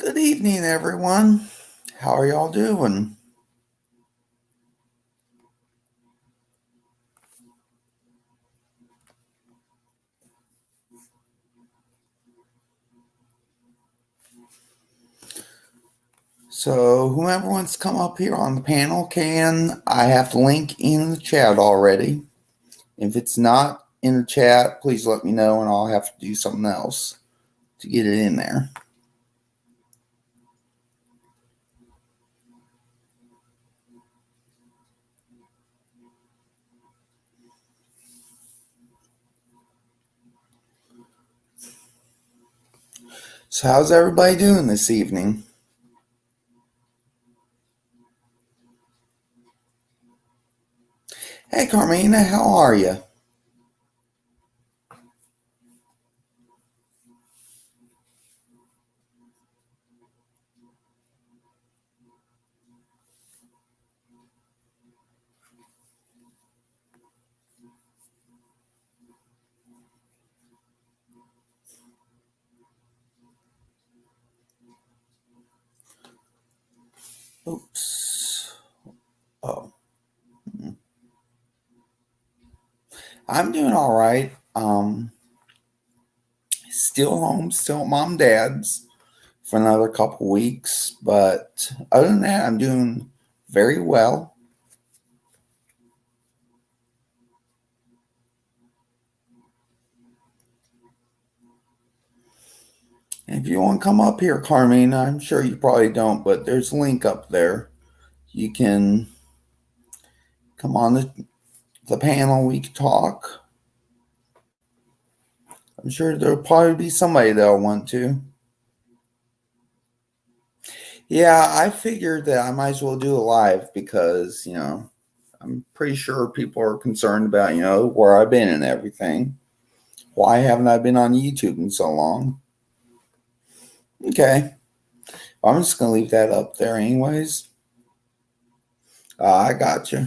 Good evening, everyone. How are y'all doing? So, whoever wants to come up here on the panel can. I have the link in the chat already. If it's not in the chat, please let me know and I'll have to do something else to get it in there. So, how's everybody doing this evening? Hey, Carmina, how are you? Oops. Oh, I'm doing all right. Still home, still at mom and dad's for another couple weeks. But other than that, I'm doing very well. And if you want to come up here, Carmine, I'm sure you probably don't, but there's a link up there. You can come on the panel. We can talk. I'm sure there'll probably be somebody that'll want to. Yeah, I figured that I might as well do it live because, I'm pretty sure people are concerned about, where I've been and everything. Why haven't I been on YouTube in so long? Okay. I'm just going to leave that up there anyways. I got you.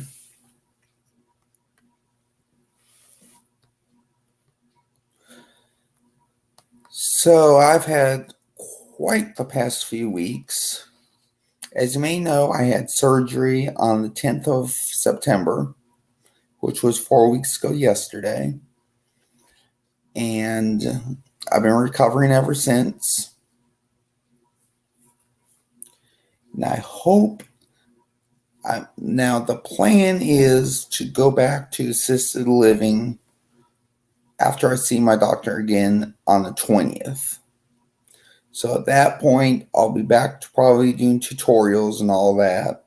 So I've had quite the past few weeks. As you may know, I had surgery on the 10th of September, which was 4 weeks ago yesterday. And I've been recovering ever since. And I hope now the plan is to go back to assisted living after I see my doctor again on the 20th. So at that point, I'll be back to probably doing tutorials and all that.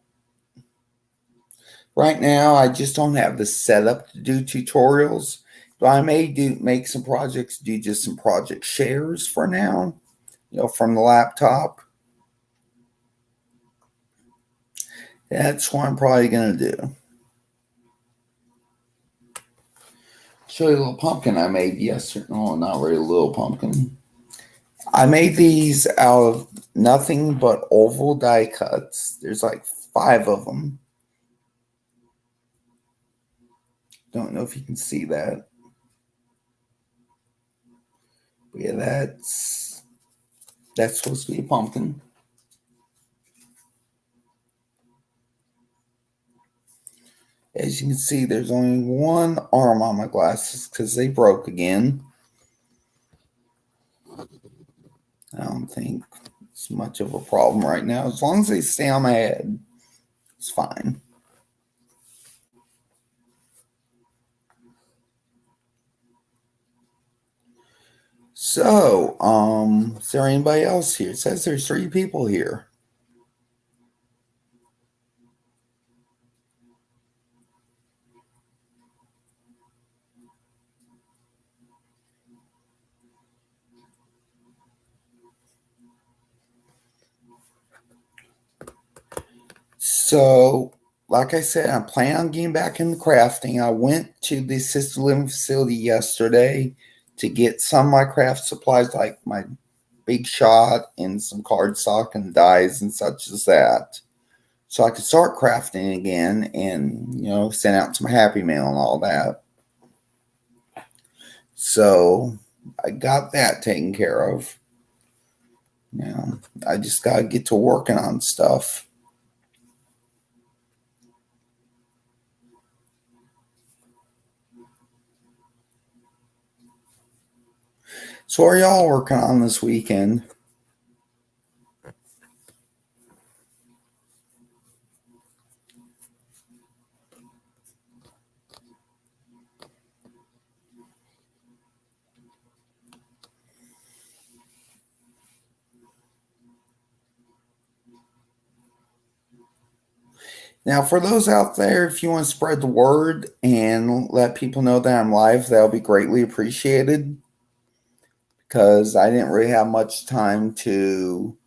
Right now, I just don't have the setup to do tutorials, but I may make some projects, do just some project shares for now, from the laptop. That's what I'm probably going to do. Show you a little pumpkin I made yesterday. No, not really a little pumpkin. I made these out of nothing but oval die cuts. There's like 5 of them. Don't know if you can see that. But yeah, that's supposed to be a pumpkin. As you can see, there's only one arm on my glasses because they broke again. I don't think it's much of a problem right now. As long as they stay on my head, it's fine. So, is there anybody else here? It says there's 3 people here. So, like I said, I'm planning on getting back into crafting. I went to the assisted living facility yesterday to get some of my craft supplies, like my big shot and some cardstock and dies and such as that. So I could start crafting again and, send out some Happy Mail and all that. So I got that taken care of. I just got to get to working on stuff. So, what are y'all working on this weekend? Now, for those out there, if you want to spread the word and let people know that I'm live, that'll be greatly appreciated because I didn't really have much time to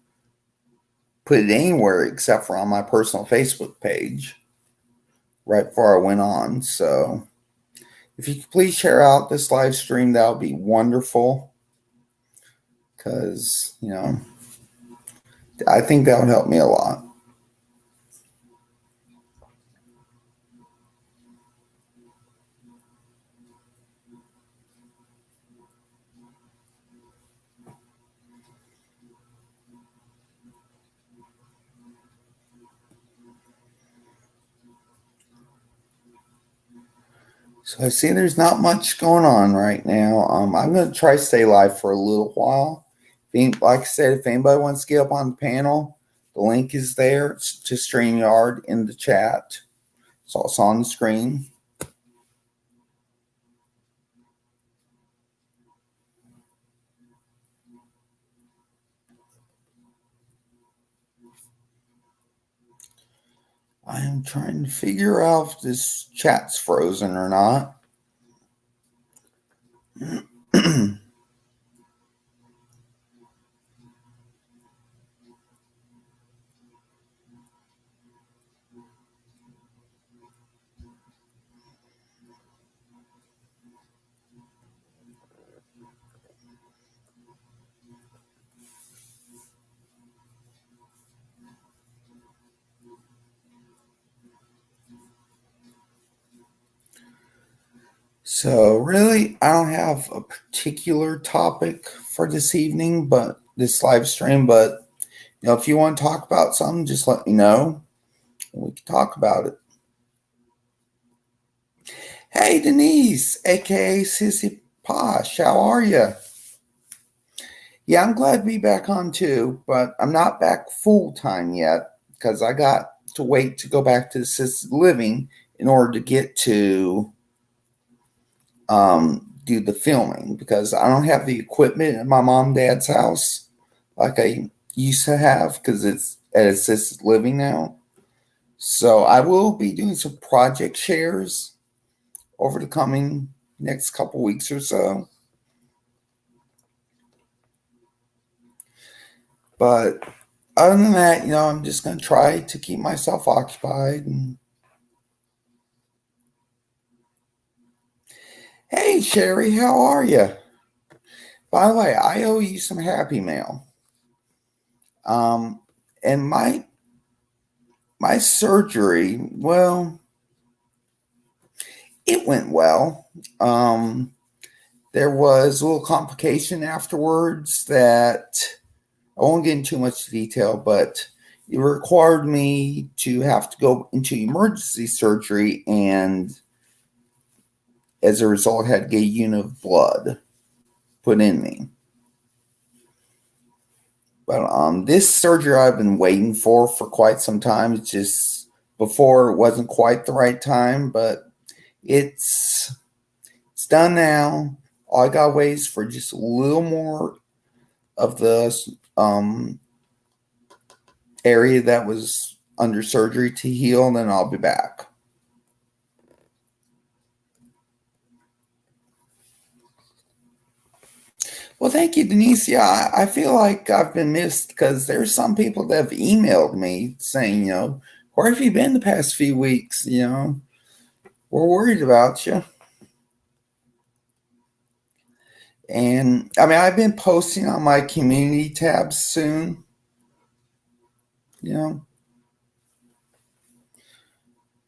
put it anywhere except for on my personal Facebook page right before I went on. So, if you could please share out this live stream, that would be wonderful because, I think that would help me a lot. So I see there's not much going on right now. I'm going to try to stay live for a little while. Like I said, if anybody wants to get up on the panel, the link is there to StreamYard in the chat. It's also on the screen. I am trying to figure out if this chat's frozen or not. So really, I don't have a particular topic for this evening, but this live stream. But if you want to talk about something, just let me know. We can talk about it. Hey, Denise, aka Sissy Posh, how are you? Yeah, I'm glad to be back on too, but I'm not back full time yet because I got to wait to go back to assisted living in order to get to do the filming because I don't have the equipment at my mom and dad's house like I used to have because it's at assisted living now. So I will be doing some project shares over the coming next couple weeks or so. But other than that, I'm just going to try to keep myself occupied. Hey, Sherry, how are you? By the way, I owe you some Happy Mail. And my surgery, well, it went well. There was a little complication afterwards that I won't get into too much detail, but it required me to have to go into emergency surgery, and as a result, had to get a unit of blood put in me. But this surgery I've been waiting for quite some time. It's just before it wasn't quite the right time, but it's done now. All I got ways for just a little more of the area that was under surgery to heal, and then I'll be back. Well, thank you, Denise. Yeah, I feel like I've been missed because there's some people that have emailed me saying, where have you been the past few weeks? We're worried about you. And I mean, I've been posting on my community tabs soon.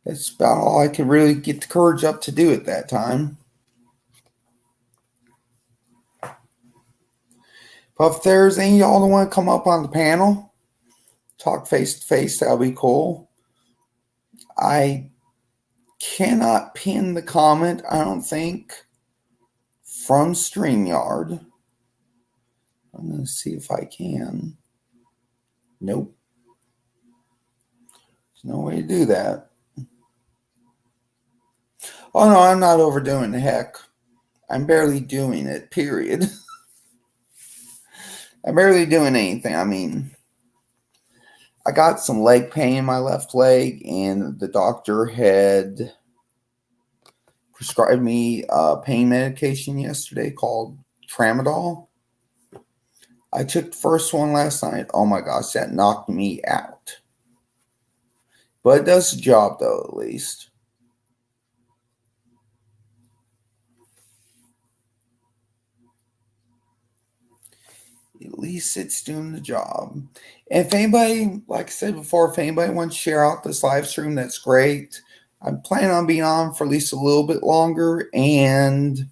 That's about all I could really get the courage up to do at that time. But if there's any of y'all that want to come up on the panel, talk face to face, that'll be cool. I cannot pin the comment, I don't think, from StreamYard. I'm going to see if I can. Nope. There's no way to do that. Oh no, I'm not overdoing the heck. I'm barely doing it, period. I'm barely doing anything. I mean, I got some leg pain in my left leg, and the doctor had prescribed me pain medication yesterday called Tramadol. I took the first one last night. Oh my gosh, that knocked me out. But it does the job, though, at least. At least it's doing the job. And if anybody, like I said before, if anybody wants to share out this live stream, that's great. I'm planning on being on for at least a little bit longer and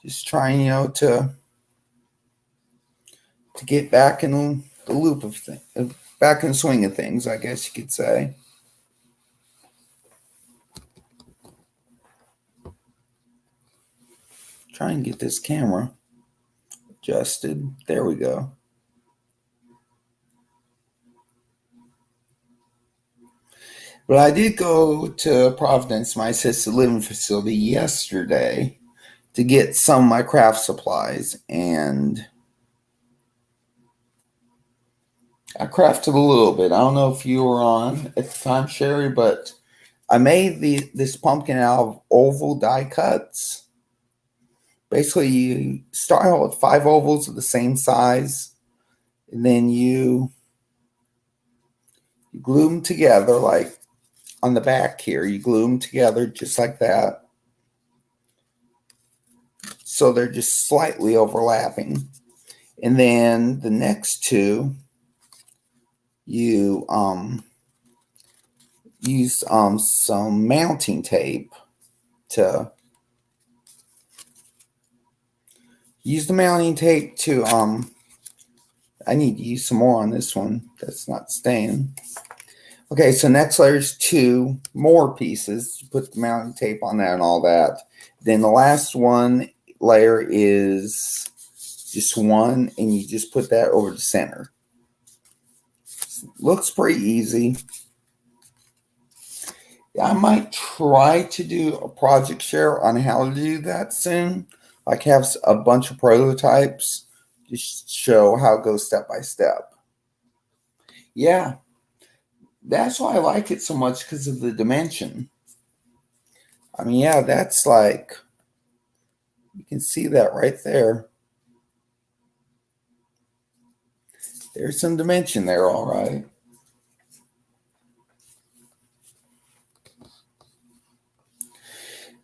just trying, to get back in the loop of things, back in the swing of things, I guess you could say. Try and get this camera adjusted. There we go. But I did go to Providence, my assisted living facility, yesterday to get some of my craft supplies, and I crafted a little bit. I don't know if you were on at the time, Sherry, but I made this pumpkin out of oval die cuts. Basically, you start out with 5 ovals of the same size, and then you glue them together, like on the back here. You glue them together just like that. So they're just slightly overlapping. And then the next two, you use some mounting tape to use the mounting tape to I need to use some more on this one. That's not staying. Okay, so next layer is 2 more pieces. You put the mounting tape on that and all that. Then the last one layer is just 1, and you just put that over the center. Looks pretty easy. I might try to do a project share on how to do that soon. Like have a bunch of prototypes, just show how it goes step by step. Yeah, that's why I like it so much, because of the dimension. I mean, yeah, that's like, you can see that right there. There's some dimension there, all right.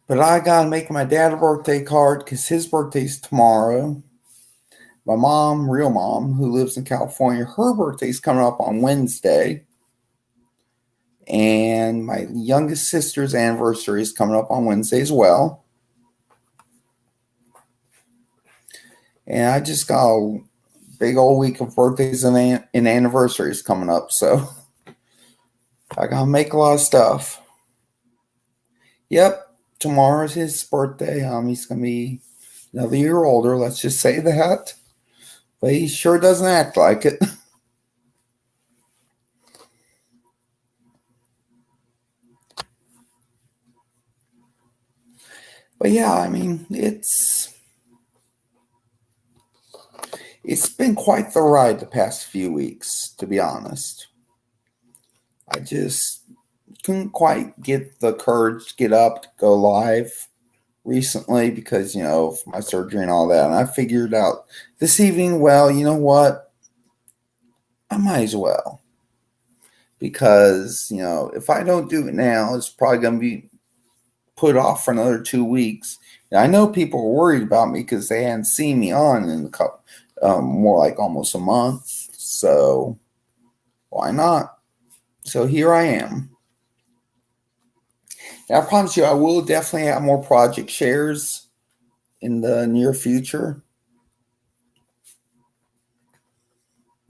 But I gotta make my dad a birthday card because his birthday's tomorrow. My mom, real mom, who lives in California, her birthday's coming up on Wednesday. And my youngest sister's anniversary is coming up on Wednesday as well. And I just got a big old week of birthdays and anniversaries coming up. So I gotta make a lot of stuff. Yep, tomorrow's his birthday. He's gonna be another year older, let's just say that. But he sure doesn't act like it. But yeah, I mean, it's been quite the ride the past few weeks, to be honest. I just couldn't quite get the courage to get up to go live recently because, of my surgery and all that. And I figured out this evening, well, you know what? I might as well. Because, if I don't do it now, it's probably going to be put off for another 2 weeks. And I know people are worried about me because they hadn't seen me on in a couple, more like almost a month. So why not? So here I am. And I promise you, I will definitely have more project shares in the near future.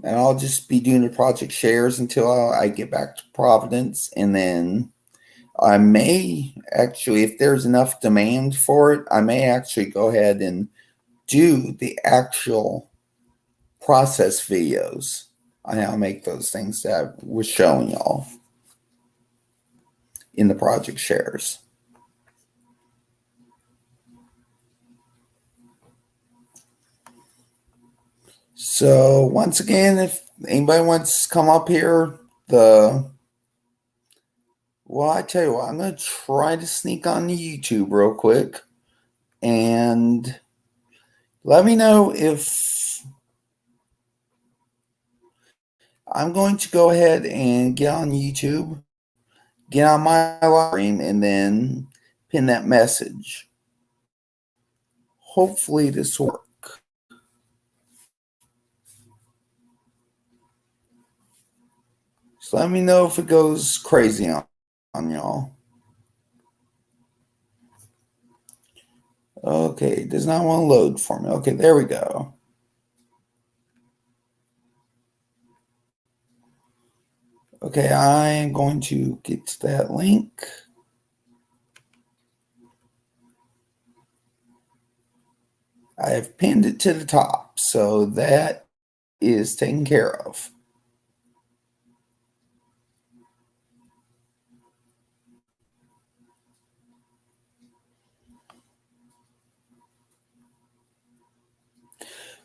and I'll just be doing the project shares until I get back to Providence, and then I may actually, if there's enough demand for it, I may actually go ahead and do the actual process videos on how to make those things that I was showing y'all in the project shares. So once again, if anybody wants to come up here, I tell you what, I'm gonna try to sneak on YouTube real quick and let me know if I'm going to go ahead and get on YouTube, get on my live stream, and then pin that message. Hopefully this will work. So let me know if it goes crazy on y'all. Okay, it does not want to load for me. Okay, there we go. Okay, I am going to get to that link. I have pinned it to the top, so that is taken care of.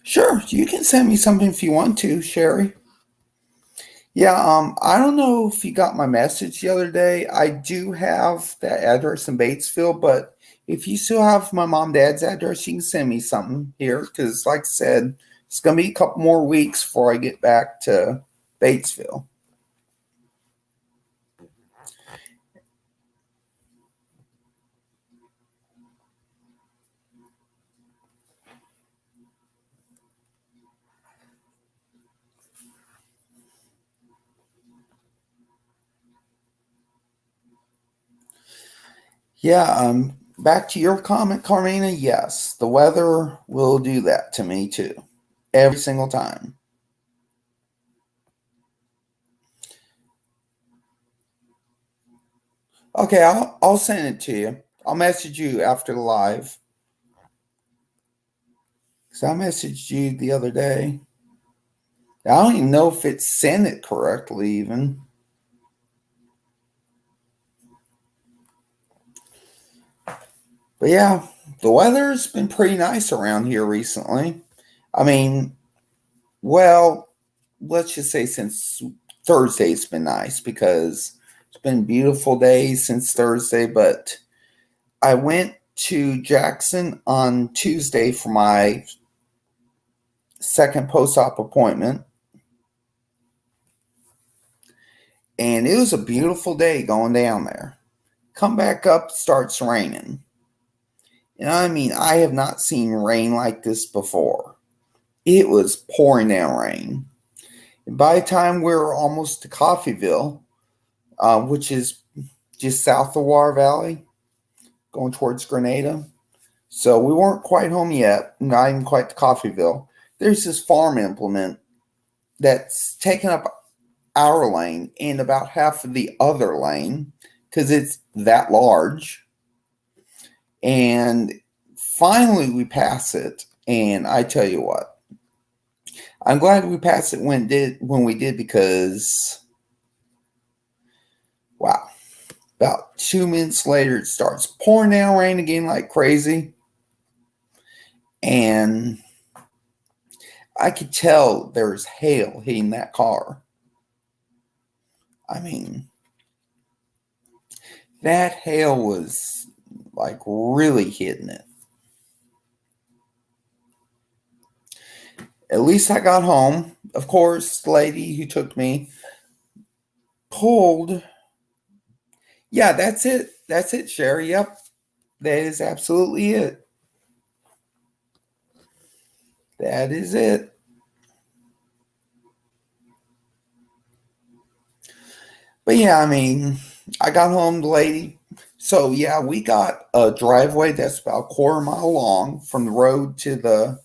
Sure, you can send me something if you want to, Sherry. Yeah, I don't know if you got my message the other day. I do have that address in Batesville, but if you still have my mom and dad's address, you can send me something here because, like I said, it's going to be a couple more weeks before I get back to Batesville. Yeah, back to your comment, Carmina. Yes, the weather will do that to me too, every single time. Okay, I'll send it to you. I'll message you after the live. Because I messaged you the other day. I don't even know if it sent it correctly, even. But yeah, the weather's been pretty nice around here recently. I mean, well, let's just say since Thursday it's been nice because it's been beautiful days since Thursday. But I went to Jackson on Tuesday for my second post-op appointment. And it was a beautiful day going down there. Come back up, starts raining. And I mean, I have not seen rain like this before. It was pouring down rain. And by the time we were almost to Coffeyville, which is just south of War Valley, going towards Grenada. So we weren't quite home yet, not even quite to Coffeyville. There's this farm implement that's taken up our lane and about half of the other lane because it's that large. And finally we pass it, and I tell you what, I'm glad we passed it when we did because wow, about 2 minutes later it starts pouring down rain again like crazy, and I could tell there's hail hitting that car. I mean, that hail was like really hitting it. At least I got home. Of course, the lady who took me pulled. Yeah, that's it. That's it, Sherry. Yep. That is absolutely it. That is it. But yeah, I mean, I got home, the lady. So yeah, we got a driveway that's about a quarter mile long from the road to the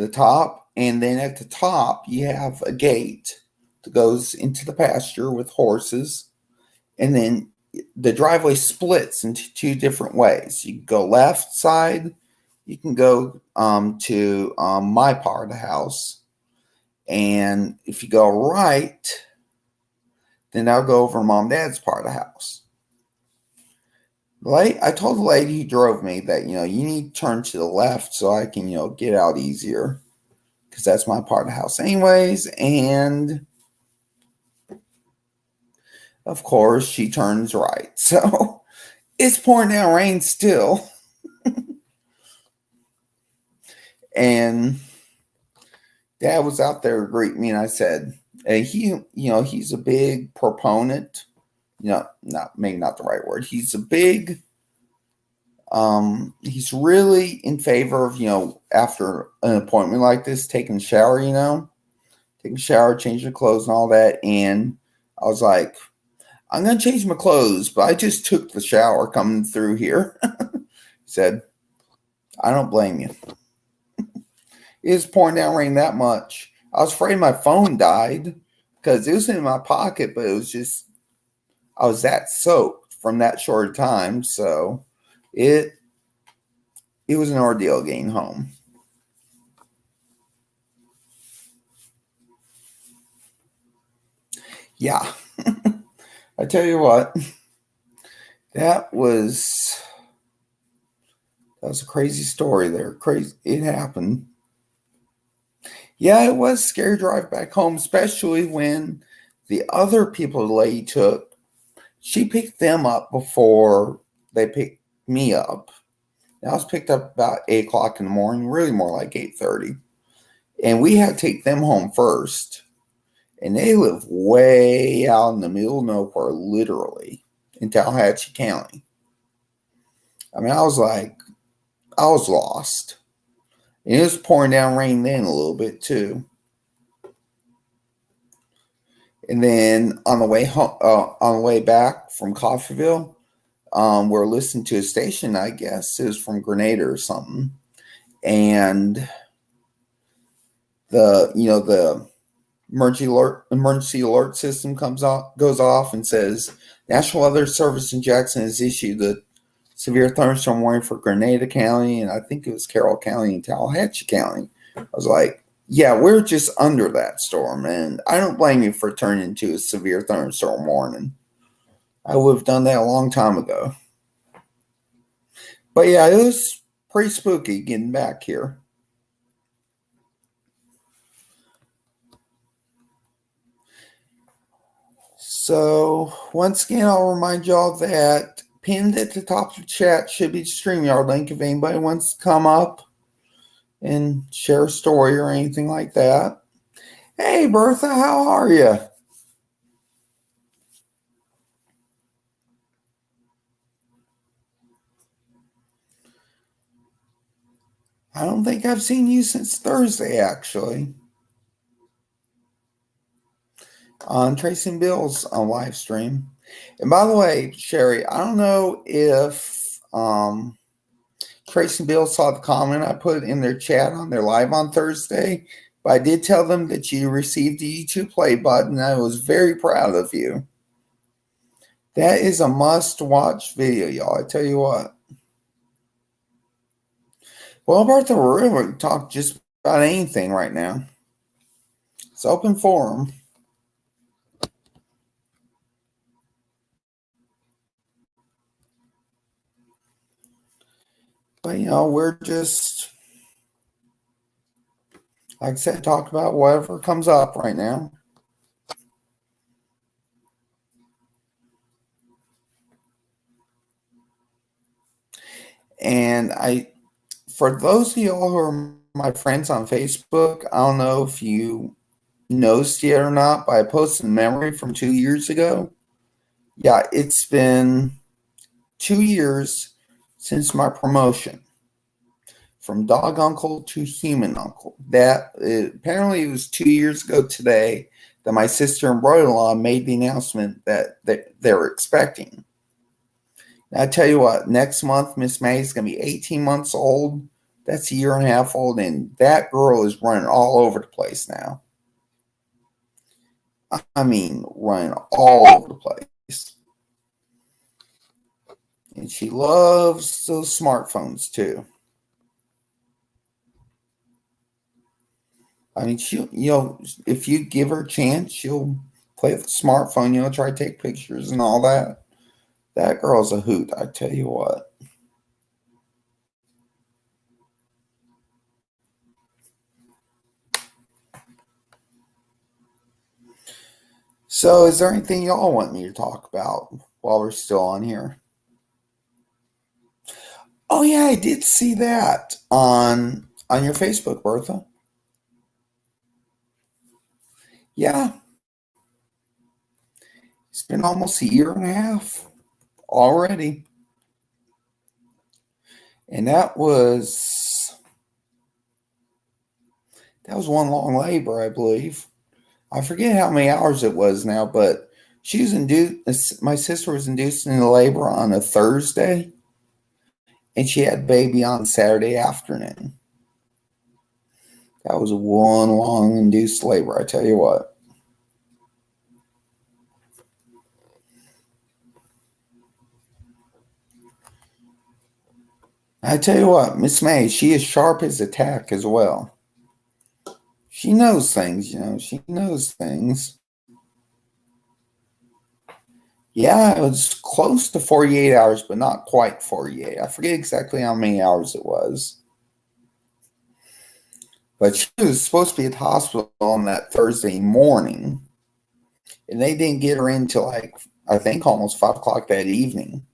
top. And then at the top, you have a gate that goes into the pasture with horses. And then the driveway splits into two different ways. You can go left side, you can go to my part of the house. And if you go right, then I'll go over to mom and dad's part of the house. I told the lady who drove me that, you need to turn to the left so I can, get out easier. Because that's my part of the house anyways. And of course, she turns right. So it's pouring down rain still. And Dad was out there to greet me, and I said, hey, he's a big proponent. Maybe not the right word. He's he's really in favor of, after an appointment like this, taking a shower, taking a shower, changing your clothes and all that. And I was like, I'm going to change my clothes, but I just took the shower coming through here. He said, I don't blame you. It was pouring down rain that much. I was afraid my phone died because it was in my pocket, but it was just, I was that soaked from that short time. So it was an ordeal getting home. Yeah. I tell you what, that was a crazy story there. Crazy. It happened. Yeah, it was a scary drive back home, especially when the other people the lady took, she picked them up before they picked me up. I was picked up about 8 o'clock in the morning, really more like 8:30. And we had to take them home first. And they live way out in the middle of nowhere, literally, in Tallahatchie County. I mean, I was lost. And it was pouring down rain then a little bit too. And then on the way home, on the way back from Coffeyville, we're listening to a station, I guess it was from Grenada or something, and the emergency alert system goes off and says National Weather Service in Jackson has issued the severe thunderstorm warning for Grenada County, and I think it was Carroll County and Tallahatchie County. I was like, yeah, we're just under that storm, and I don't blame you for turning into a severe thunderstorm warning. I would have done that a long time ago. But yeah, it was pretty spooky getting back here. So once again, I'll remind y'all that pinned at the top of the chat should be the StreamYard link if anybody wants to come up and share a story or anything like that. Hey, Bertha, how are you? I don't think I've seen you since Thursday, actually. On Tracing Bills on live stream. And by the way, Sherry, I don't know if Tracing Bills saw the comment I put in their chat on their live on Thursday, but I did tell them that you received the YouTube play button. I was very proud of you. That is a must-watch video, y'all. I tell you what. Well, Bertha, we're going to talk just about anything right now. It's open forum. But, we're just, like I said, talk about whatever comes up right now. And for those of y'all who are my friends on Facebook, I don't know if you noticed yet or not, but I posted a memory from 2 years ago. Yeah, it's been 2 years since my promotion from dog uncle to human uncle. Apparently it was 2 years ago today that my sister and brother-in-law made the announcement that they were expecting. I tell you what, next month, Miss May is going to be 18 months old. That's a year and a half old, and that girl is running all over the place now. I mean, running all over the place. And she loves those smartphones too. I mean, if you give her a chance, she'll play with the smartphone, try to take pictures and all that. That girl's a hoot, I tell you what. So, is there anything y'all want me to talk about while we're still on here? Oh yeah, I did see that on your Facebook, Bertha. Yeah, it's been almost a year and a half already, and that was one long labor, I believe. I forget how many hours it was now, but she was induced. My sister was induced into labor on a Thursday, and she had baby on Saturday afternoon. That was one long induced labor, I tell you what. I tell you what, Miss May, she is sharp as a tack as well. She knows things, she knows things. Yeah, it was close to 48 hours, but not quite 48. I forget exactly how many hours it was. But she was supposed to be at the hospital on that Thursday morning, and they didn't get her in until I think almost 5 o'clock that evening.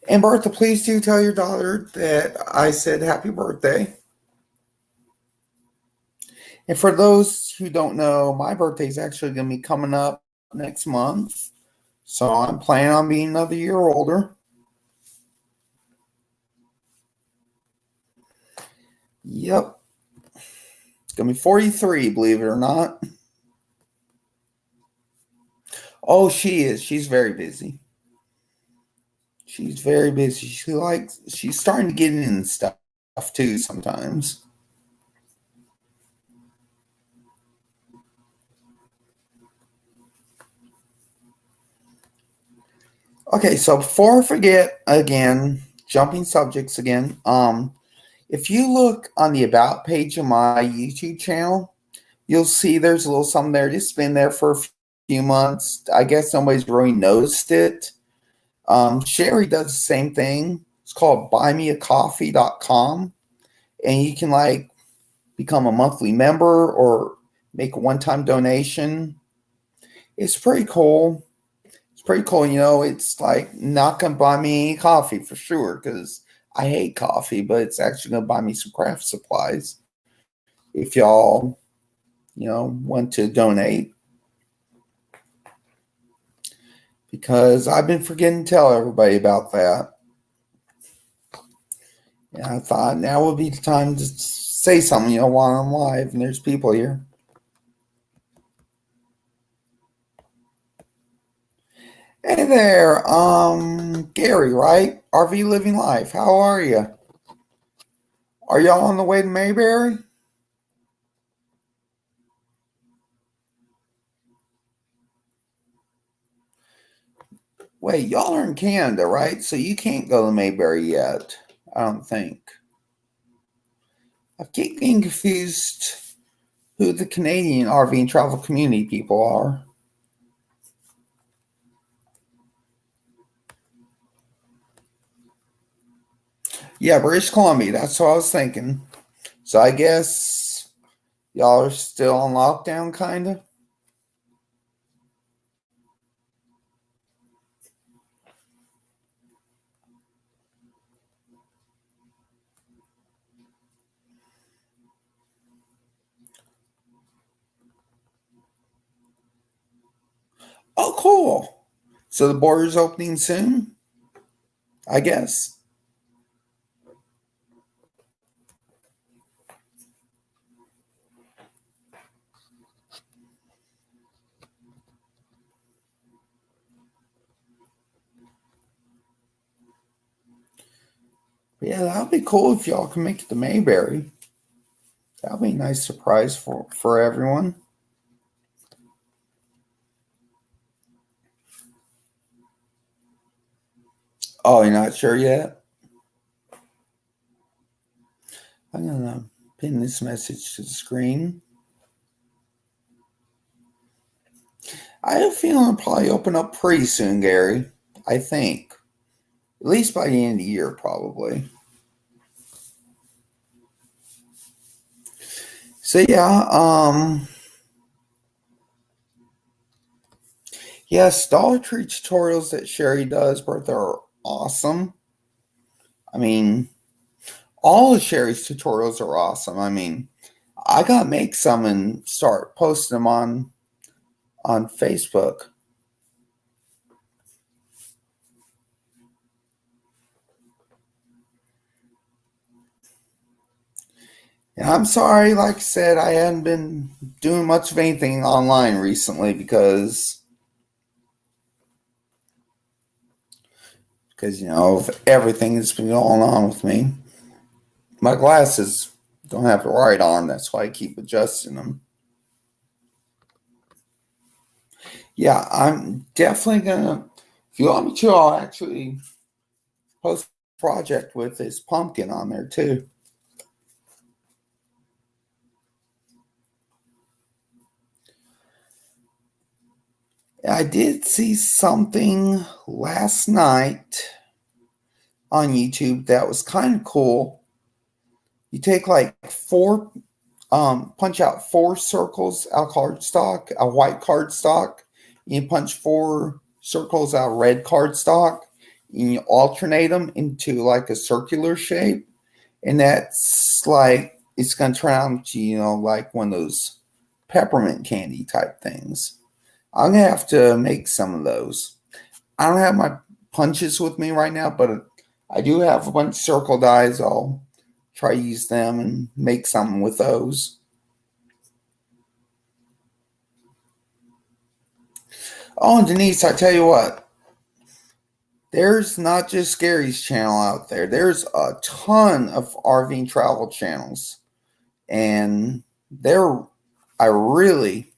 And Bertha, please do tell your daughter that I said happy birthday. And for those who don't know, my birthday is actually going to be coming up next month. So I'm planning on being another year older. Yep. It's going to be 43, believe it or not. Oh, she is. She's very busy. She's very busy. She's starting to get in stuff too sometimes. Okay, so before I forget again, jumping subjects again, if you look on the about page of my YouTube channel, you'll see there's a little something there. It's been there for a few months. I guess nobody's really noticed it. Sherry does the same thing. It's called buymeacoffee.com. And you can become a monthly member or make a one-time donation. It's pretty cool. It's pretty cool. It's not going to buy me coffee for sure because I hate coffee, but it's actually going to buy me some craft supplies if y'all, want to donate. Because I've been forgetting to tell everybody about that. And I thought now would be the time to say something, while I'm live and there's people here. Hey there, Gary, right? RV Living Life. How are you? Are y'all on the way to Mayberry? Wait, y'all are in Canada, right? So you can't go to Mayberry yet, I don't think. I keep getting confused who the Canadian RV and travel community people are. Yeah, British Columbia, that's what I was thinking. So I guess y'all are still on lockdown, kind of? Oh, cool. So the border's opening soon, I guess. But yeah, that would be cool if y'all can make it to Mayberry. That would be a nice surprise for everyone. Oh, you're not sure yet? I'm gonna pin this message to the screen. I have a feeling it'll probably open up pretty soon, Gary. I think. At least by the end of the year, probably. So yeah, yes, Dollar Tree tutorials that Sherry does, Bertha, are awesome. I mean, all of Sherry's tutorials are awesome. I mean, I gotta make some and start posting them on Facebook. And I'm sorry, like I said, I hadn't been doing much of anything online recently because of everything that's been going on with me. My glasses don't have the right on, that's why I keep adjusting them. Yeah, I'm definitely gonna. If you want me to, I'll actually post a project with this pumpkin on there too. I did see something last night on YouTube that was kind of cool. You take like punch out four circles out cardstock, a white cardstock. You punch four circles out red cardstock, and you alternate them into like a circular shape, and that's like it's gonna turn out into like one of those peppermint candy type things. I'm gonna have to make some of those. I don't have my punches with me right now, but I do have a bunch of circle dies. I'll try to use them and make something with those. Oh, and Denise, I tell you what, there's not just Gary's channel out there. There's a ton of RV travel channels, and they're I really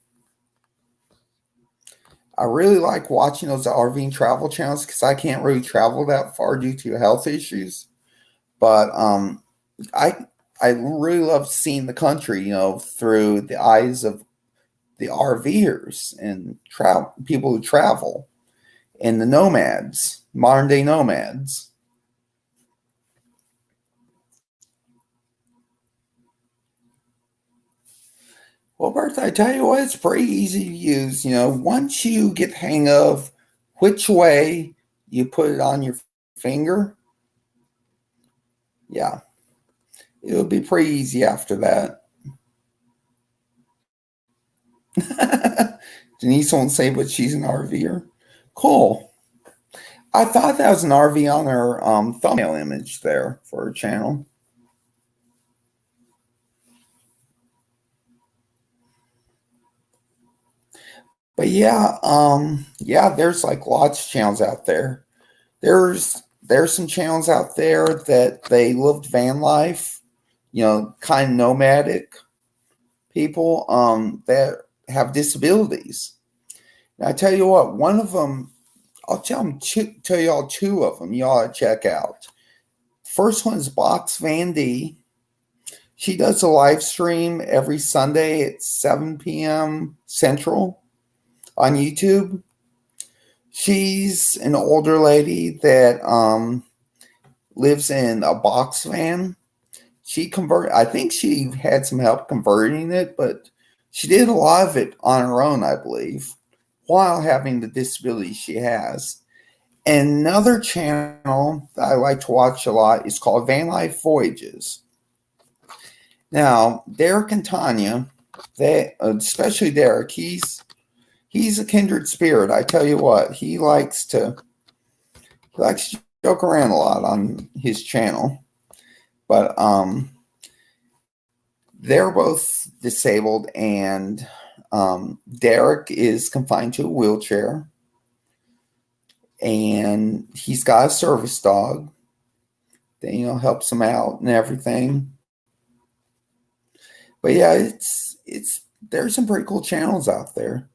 I really like watching those RV travel channels because I can't really travel that far due to health issues. But I I really love seeing the country, through the eyes of the RVers and travel people who travel and the nomads, modern day nomads. Well, Bertha, I tell you what, it's pretty easy to use. Once you get the hang of which way you put it on your finger, yeah, it'll be pretty easy after that. Denise won't say, but she's an RVer. Cool. I thought that was an RV on her thumbnail image there for her channel. But yeah, there's like lots of channels out there. There's some channels out there that they lived van life, kind of nomadic people that have disabilities. And I tell you what, one of them, tell y'all two of them you ought to check out. First one is Box Van D. She does a live stream every Sunday at 7 p.m. Central on YouTube. She's an older lady that lives in a box van. I think she had some help converting it, but she did a lot of it on her own, I believe, while having the disability she has. Another channel that I like to watch a lot is called Van Life Voyages. Now, Derek and Tanya, especially Derek, he's a kindred spirit. I tell you what, he likes to joke around a lot on his channel, but they're both disabled, and Derek is confined to a wheelchair, and he's got a service dog, that helps them out and everything. But yeah, it's there's some pretty cool channels out there.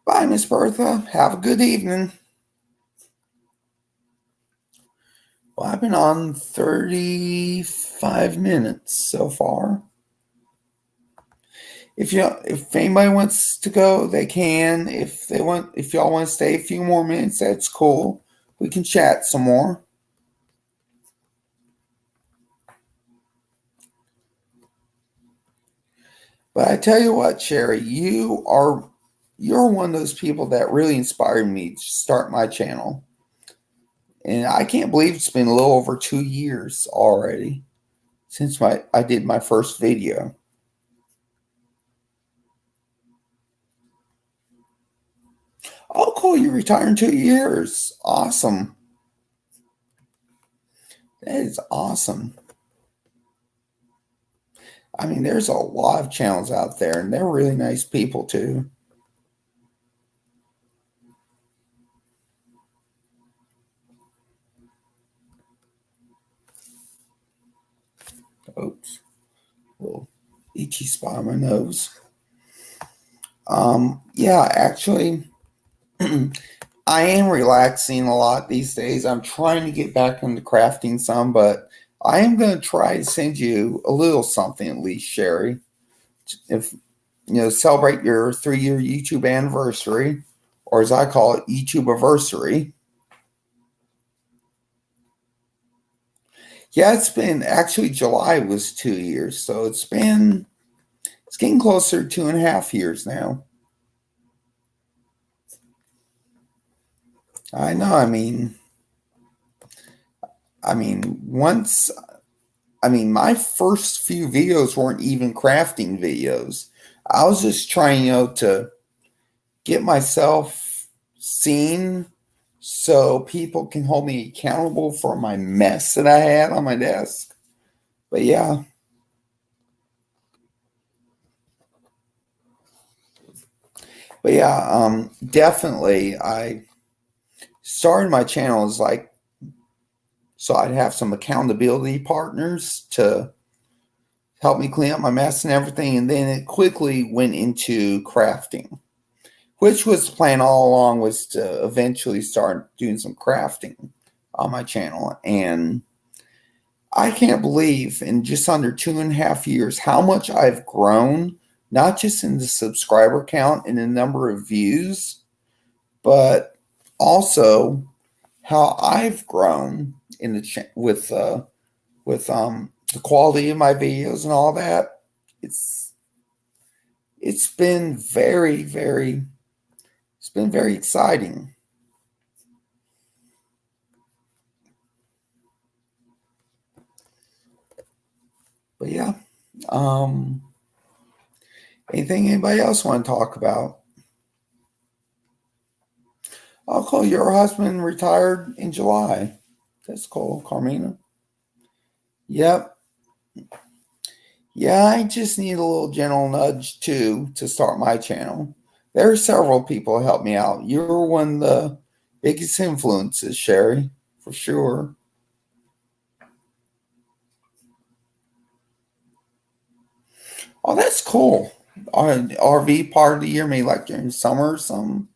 Bye, Miss Bertha. Have a good evening. Well, I've been on 35 minutes so far. If anybody wants to go, they can. If y'all want to stay a few more minutes, that's cool. We can chat some more. But I tell you what, Sherry, you're one of those people that really inspired me to start my channel. And I can't believe it's been a little over 2 years already since I did my first video. Oh, cool! You retired in 2 years. Awesome. That is awesome. I mean, there's a lot of channels out there, and they're really nice people too. Oops, little itchy spot on my nose. Yeah, actually, I am relaxing a lot these days. I'm trying to get back into crafting some, but I am going to try to send you a little something at least, Sherry. If celebrate your 3-year YouTube anniversary, or as I call it, YouTube anniversary. Yeah, it's been actually July was 2 years, so it's getting closer to 2.5 years now. I know. My first few videos weren't even crafting videos. I was just trying, to get myself seen so people can hold me accountable for my mess that I had on my desk. But yeah. Definitely I started my channel as like so I'd have some accountability partners to help me clean up my mess and everything. And then it quickly went into crafting, which was the plan all along, was to eventually start doing some crafting on my channel. And I can't believe in just under 2.5 years how much I've grown, not just in the subscriber count and the number of views, but also how I've grown in with the quality of my videos and all that. It's been very exciting. But yeah, um, anything anybody else want to talk about? I'll call your husband retired in July. That's cool, Carmina. Yep. Yeah, I just need a little gentle nudge too to start my channel. There are several people who help me out. You're one of the biggest influences, Sherry, for sure. Oh, that's cool. RV part of the year, maybe like during summer or something.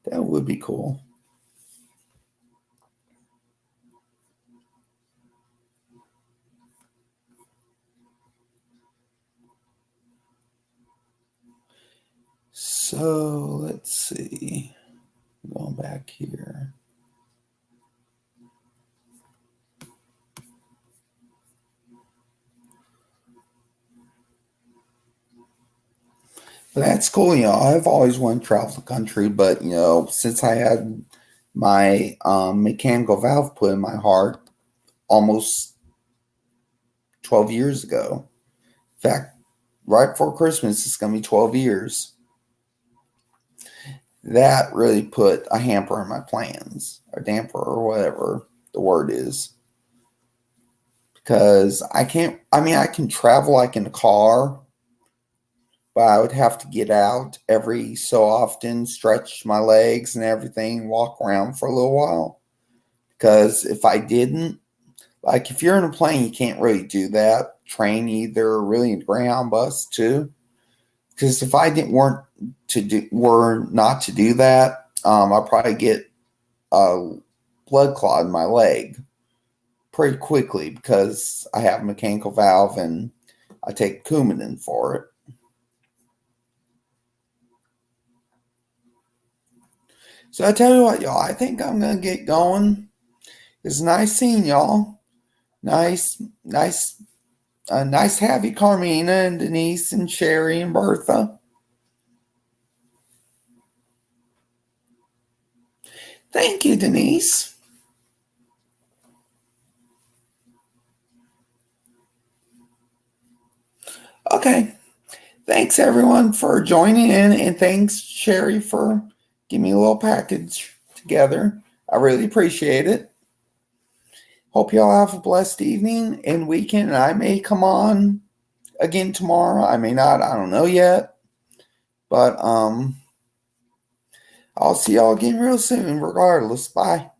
That would be cool. So let's see. Going back here. But that's cool. I've always wanted to travel the country, but since I had my mechanical valve put in my heart almost 12 years ago. In fact, right before Christmas, it's going to be 12 years. That really put a hamper in my plans, a damper or whatever the word is. Because I can travel like in a car, but but I would have to get out every so often, stretch my legs and everything, walk around for a little while. Because if I didn't, like if you're in a plane, you can't really do that. Train either, really ground bus too. Because if I didn't were not to do that, I'd probably get a blood clot in my leg pretty quickly because I have a mechanical valve and I take Coumadin for it. So I tell you what, y'all, I think I'm gonna get going. It's nice seeing y'all. Nice to have you, Carmina and Denise and Sherry and Bertha. Thank you, Denise. Okay. Thanks everyone for joining in, and thanks, Sherry, for giving me a little package together. I really appreciate it. Hope y'all have a blessed evening and weekend. I may come on again tomorrow. I may not. I don't know yet. But I'll see y'all again real soon, regardless. Bye.